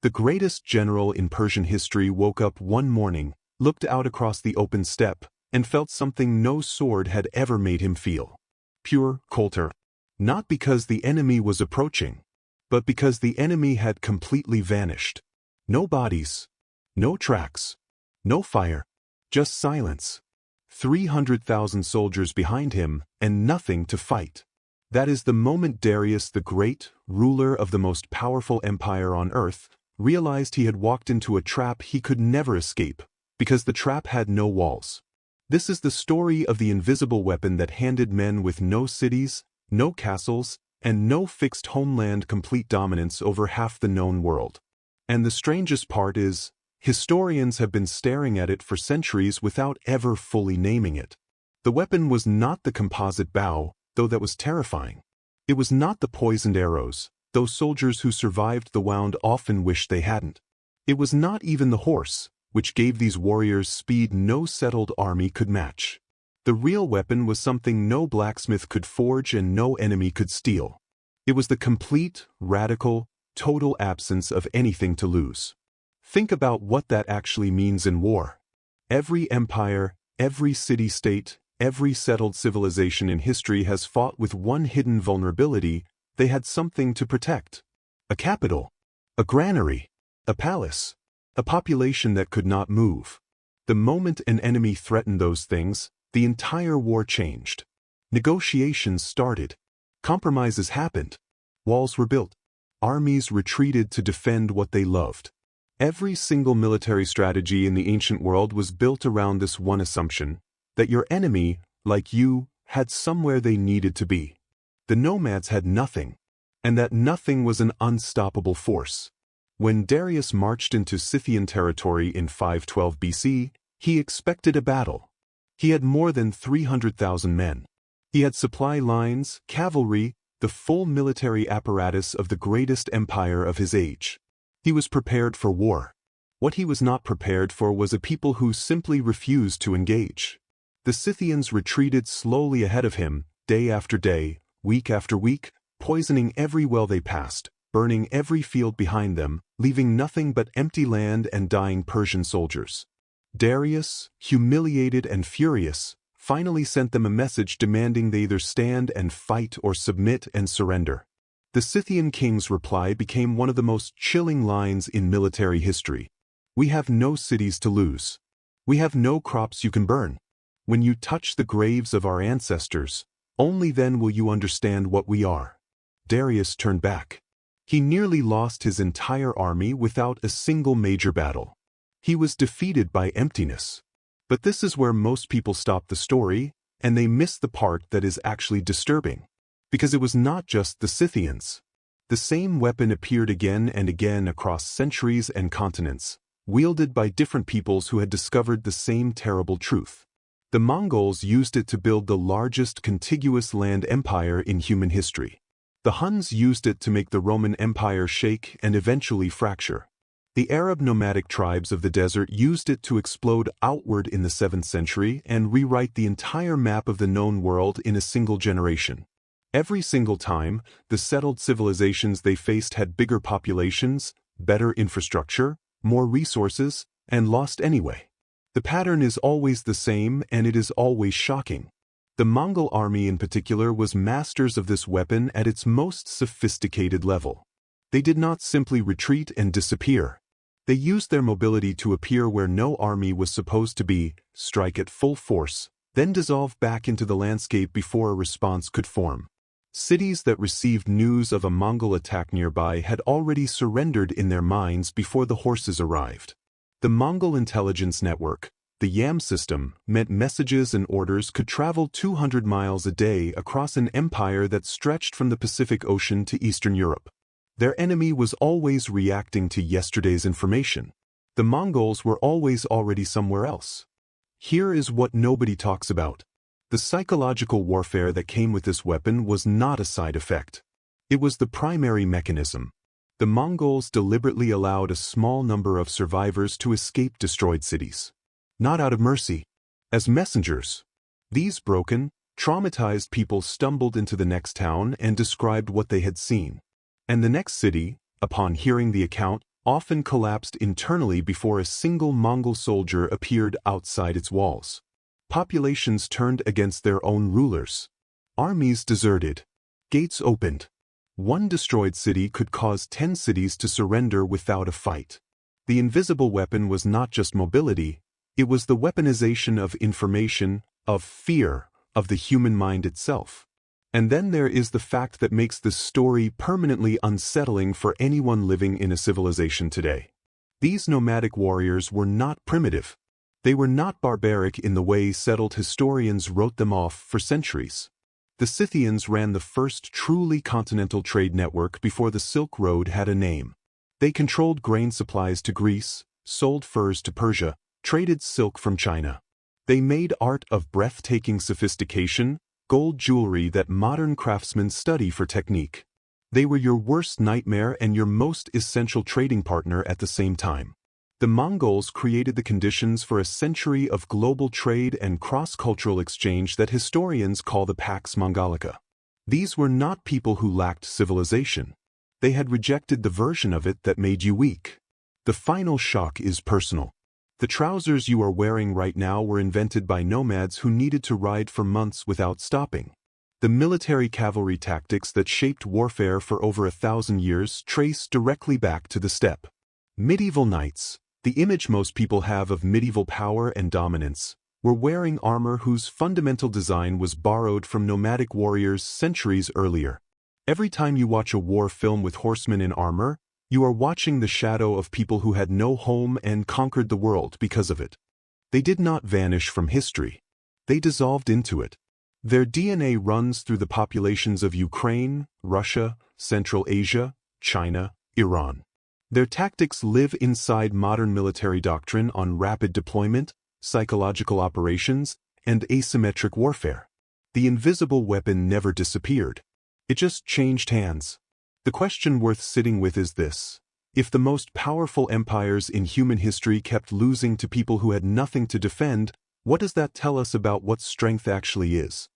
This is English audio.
The greatest general in Persian history woke up one morning, looked out across the open steppe, and felt something no sword had ever made him feel. Pure culture. Not because the enemy was approaching, but because the enemy had completely vanished. No bodies, no tracks, no fire, just silence. 300,000 soldiers behind him, and nothing to fight. That is the moment Darius the Great, ruler of the most powerful empire on earth, realized he had walked into a trap he could never escape, because the trap had no walls. This is the story of the invisible weapon that handed men with no cities, no castles, and no fixed homeland complete dominance over half the known world. And the strangest part is, historians have been staring at it for centuries without ever fully naming it. The weapon was not the composite bow, though that was terrifying. It was not the poisoned arrows, though soldiers who survived the wound often wished they hadn't. It was not even the horse, which gave these warriors speed no settled army could match. The real weapon was something no blacksmith could forge and no enemy could steal. It was the complete, radical, total absence of anything to lose. Think about what that actually means in war. Every empire, every city-state, every settled civilization in history has fought with one hidden vulnerability: they had something to protect. A capital, a granary, a palace, a population that could not move. The moment an enemy threatened those things, the entire war changed. Negotiations started. Compromises happened. Walls were built. Armies retreated to defend what they loved. Every single military strategy in the ancient world was built around this one assumption: that your enemy, like you, had somewhere they needed to be. The nomads had nothing, and that nothing was an unstoppable force. When Darius marched into Scythian territory in 512 BC, he expected a battle. He had more than 300,000 men. He had supply lines, cavalry, the full military apparatus of the greatest empire of his age. He was prepared for war. What he was not prepared for was a people who simply refused to engage. The Scythians retreated slowly ahead of him, day after day, week after week, poisoning every well they passed, burning every field behind them, leaving nothing but empty land and dying Persian soldiers. Darius, humiliated and furious, finally sent them a message demanding they either stand and fight or submit and surrender. The Scythian king's reply became one of the most chilling lines in military history. "We have no cities to lose. We have no crops you can burn. When you touch the graves of our ancestors, only then will you understand what we are." Darius turned back. He nearly lost his entire army without a single major battle. He was defeated by emptiness. But this is where most people stop the story, and they miss the part that is actually disturbing. Because it was not just the Scythians. The same weapon appeared again and again across centuries and continents, wielded by different peoples who had discovered the same terrible truth. The Mongols used it to build the largest contiguous land empire in human history. The Huns used it to make the Roman Empire shake and eventually fracture. The Arab nomadic tribes of the desert used it to explode outward in the 7th century and rewrite the entire map of the known world in a single generation. Every single time, the settled civilizations they faced had bigger populations, better infrastructure, more resources, and lost anyway. The pattern is always the same, and it is always shocking. The Mongol army in particular was masters of this weapon at its most sophisticated level. They did not simply retreat and disappear. They used their mobility to appear where no army was supposed to be, strike at full force, then dissolve back into the landscape before a response could form. Cities that received news of a Mongol attack nearby had already surrendered in their minds before the horses arrived. The Mongol intelligence network, the Yam system, meant messages and orders could travel 200 miles a day across an empire that stretched from the Pacific Ocean to Eastern Europe. Their enemy was always reacting to yesterday's information. The Mongols were always already somewhere else. Here is what nobody talks about. The psychological warfare that came with this weapon was not a side effect. It was the primary mechanism. The Mongols deliberately allowed a small number of survivors to escape destroyed cities. Not out of mercy. As messengers. These broken, traumatized people stumbled into the next town and described what they had seen. And the next city, upon hearing the account, often collapsed internally before a single Mongol soldier appeared outside its walls. Populations turned against their own rulers. Armies deserted. Gates opened. One destroyed city could cause 10 cities to surrender without a fight. The invisible weapon was not just mobility, it was the weaponization of information, of fear, of the human mind itself. And then there is the fact that makes this story permanently unsettling for anyone living in a civilization today. These nomadic warriors were not primitive. They were not barbaric in the way settled historians wrote them off for centuries. The Scythians ran the first truly continental trade network before the Silk Road had a name. They controlled grain supplies to Greece, sold furs to Persia, traded silk from China. They made art of breathtaking sophistication, gold jewelry that modern craftsmen study for technique. They were your worst nightmare and your most essential trading partner at the same time. The Mongols created the conditions for a century of global trade and cross-cultural exchange that historians call the Pax Mongolica. These were not people who lacked civilization. They had rejected the version of it that made you weak. The final shock is personal. The trousers you are wearing right now were invented by nomads who needed to ride for months without stopping. The military cavalry tactics that shaped warfare for over 1,000 years trace directly back to the steppe. Medieval knights, the image most people have of medieval power and dominance, were wearing armor whose fundamental design was borrowed from nomadic warriors centuries earlier. Every time you watch a war film with horsemen in armor, you are watching the shadow of people who had no home and conquered the world because of it. They did not vanish from history. They dissolved into it. Their DNA runs through the populations of Ukraine, Russia, Central Asia, China, Iran. Their tactics live inside modern military doctrine on rapid deployment, psychological operations, and asymmetric warfare. The invisible weapon never disappeared. It just changed hands. The question worth sitting with is this: if the most powerful empires in human history kept losing to people who had nothing to defend, what does that tell us about what strength actually is?